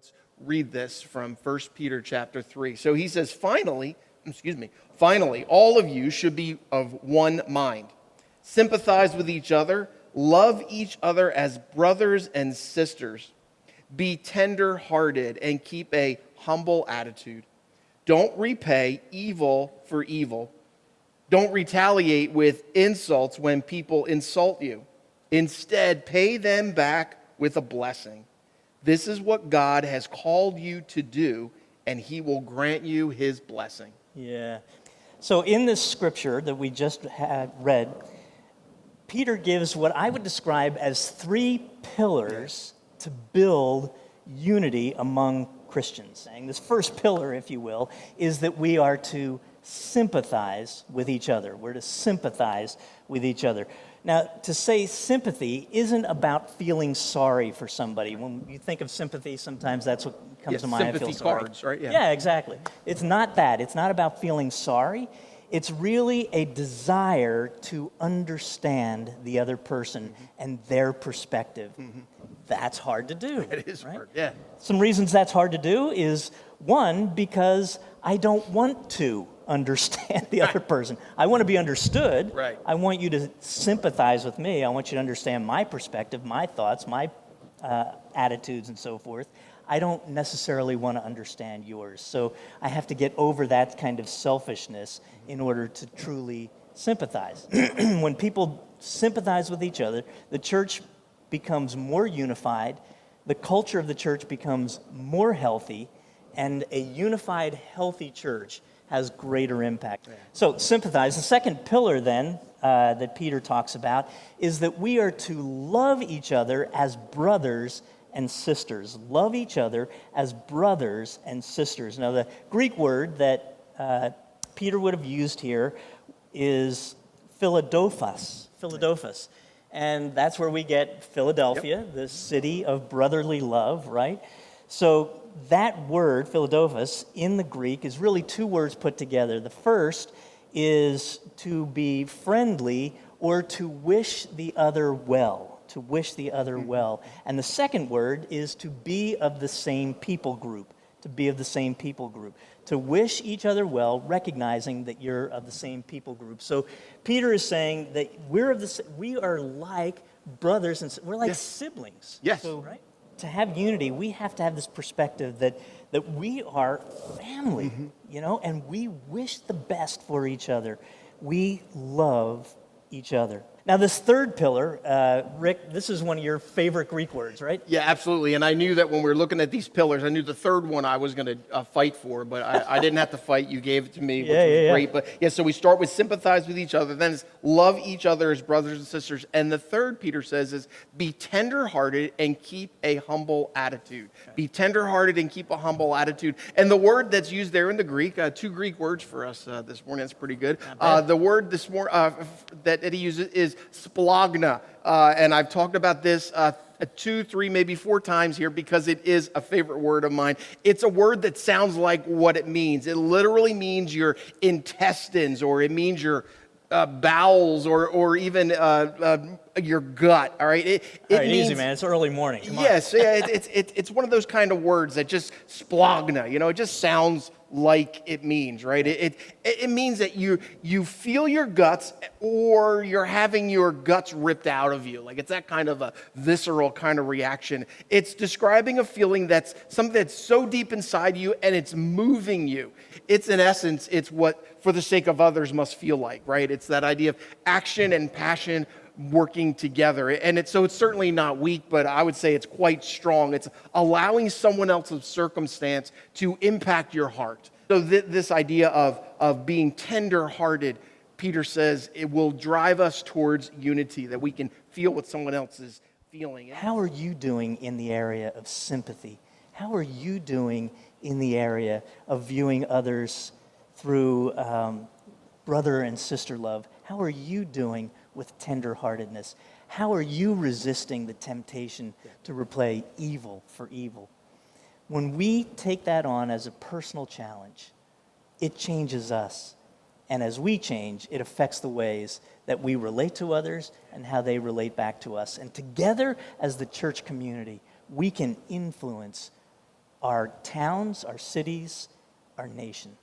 Let's read this from 1 Peter chapter 3. So he says, finally, all of you should be of one mind. Sympathize with each other, love each other as brothers and sisters. Be tender-hearted and keep a humble attitude. Don't repay evil for evil. Don't retaliate with insults when people insult you. Instead, pay them back with a blessing. This is what God has called you to do, and he will grant you his blessing. Yeah. So in this scripture that we just had read, Peter gives what I would describe as 3 pillars to build unity among Christians. And this first pillar, if you will, is that we are to sympathize with each other. We're to sympathize with each other. Now, to say sympathy isn't about feeling sorry for somebody. When you think of sympathy, sometimes that's what comes to mind. Sympathy I feel sorry. cards, right? Yeah, exactly. It's not that. It's not about feeling sorry. It's really a desire to understand the other person and their perspective. That's hard to do. It is right? hard, yeah. Some reasons that's hard to do is, one, because I don't want to understand the other person. I want to be understood. Right. I want you to sympathize with me. I want you to understand my perspective, my thoughts, my attitudes, and so forth. I don't necessarily want to understand yours. So I have to get over that kind of selfishness in order to truly sympathize. When people sympathize with each other, the church becomes more unified, the culture of the church becomes more healthy, and a unified, healthy church has greater impact. Yeah. So sympathize. The second pillar then that Peter talks about is that we are to love each other as brothers and sisters. Love each other as brothers and sisters. Now the Greek word that Peter would have used here is Philadelphos. And that's where we get Philadelphia, the city of brotherly love, right? So that word, Philadelphos, in the Greek is really 2 words put together. The first is to be friendly or to wish the other well, to wish the other well. And the second word is to be of the same people group, to be of the same people group, to wish each other well, recognizing that you're of the same people group. So Peter is saying that we are like brothers and we're like siblings. Yes. So, right? To have unity, we have to have this perspective that we are family, and we wish the best for each other. We love each other. Now, this third pillar, Rick, this is one of your favorite Greek words, right? Yeah, absolutely. And I knew that when we were looking at these pillars, I knew the third one I was going to fight for, but I didn't have to fight. You gave it to me, which was great. But yeah, so we start with sympathize with each other, then it's love each other as brothers and sisters. And the third, Peter says, is be tenderhearted and keep a humble attitude. Okay. Be tenderhearted and keep a humble attitude. And the word that's used there in the Greek, 2 Greek words for us this morning. That's pretty good. The word this morning that he uses is splagna, and I've talked about this 2, 3, maybe 4 times here because it is a favorite word of mine. It's a word that sounds like what it means. It literally means your intestines, or it means your bowels, or even your gut. All right, it means, easy, man. It's early morning. Come on. Yes, yeah, it's one of those kind of words that just splagna. It just sounds like it means, right? It means that you feel your guts, or you're having your guts ripped out of you. Like, it's that kind of a visceral kind of reaction. It's describing a feeling that's something that's so deep inside you and it's moving you. It's, in essence, it's what for the sake of others must feel like, right? It's that idea of action and passion working together. And it's certainly not weak, but I would say it's quite strong. It's allowing someone else's circumstance to impact your heart. So this idea of being tender-hearted, Peter says, it will drive us towards unity, that we can feel what someone else is feeling. How are you doing in the area of sympathy? How are you doing in the area of viewing others through brother and sister love? How are you doing with tenderheartedness? How are you resisting the temptation to repay evil for evil? When we take that on as a personal challenge, it changes us. And as we change, it affects the ways that we relate to others and how they relate back to us. And together, as the church community, we can influence our towns, our cities, our nation.